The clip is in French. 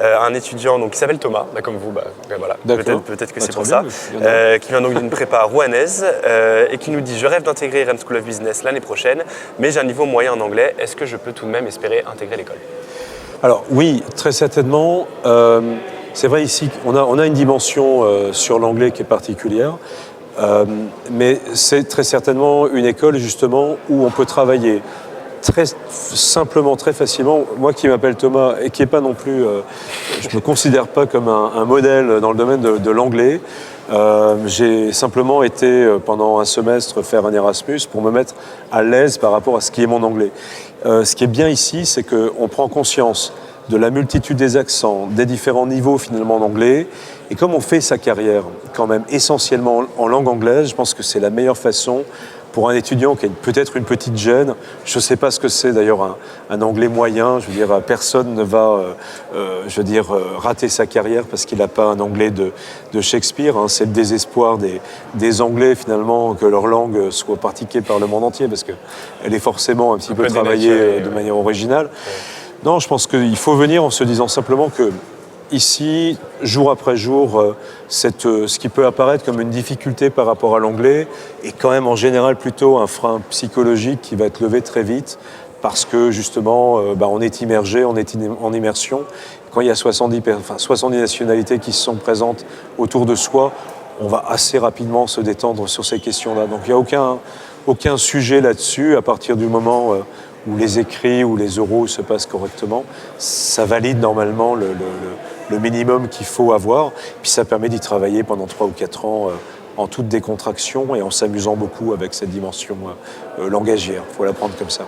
un étudiant donc, qui s'appelle Thomas, comme vous, voilà, peut-être que c'est pour ça, qui vient donc d'une prépa rouennaise et qui nous dit « Je rêve d'intégrer REM School of Business l'année prochaine, mais j'ai un niveau moyen en anglais. Est-ce que je peux tout de même espérer intégrer l'école ?» Alors oui, très certainement. C'est vrai ici qu'on a une dimension sur l'anglais qui est particulière, mais c'est très certainement une école justement où on peut travailler très simplement, très facilement. Moi qui m'appelle Thomas et qui n'est pas non plus, je ne me considère pas comme un modèle dans le domaine de l'anglais. J'ai simplement été pendant un semestre faire un Erasmus pour me mettre à l'aise par rapport à ce qui est mon anglais. Ce qui est bien ici, c'est qu'on prend conscience de la multitude des accents, des différents niveaux finalement d'anglais. Et comme on fait sa carrière quand même essentiellement en langue anglaise, je pense que c'est la meilleure façon pour un étudiant qui a peut-être une petite gêne. Je ne sais pas ce que c'est d'ailleurs un anglais moyen. Je veux dire, personne ne va rater sa carrière parce qu'il n'a pas un anglais de Shakespeare. Hein. C'est le désespoir des Anglais finalement que leur langue soit pratiquée par le monde entier parce qu'elle est forcément un petit peu travaillée de manière originale. Non, je pense qu'il faut venir en se disant simplement que ici, jour après jour, ce qui peut apparaître comme une difficulté par rapport à l'anglais est quand même en général plutôt un frein psychologique qui va être levé très vite parce que justement, on est immergé, on est en immersion. Quand il y a 70 nationalités qui se sont présentes autour de soi, on va assez rapidement se détendre sur ces questions-là. Donc il n'y a aucun sujet là-dessus à partir du moment où les écrits ou les oraux se passent correctement. Ça valide normalement le minimum qu'il faut avoir. Puis ça permet d'y travailler pendant 3 ou 4 ans en toute décontraction et en s'amusant beaucoup avec cette dimension langagière. Il faut l'apprendre comme ça.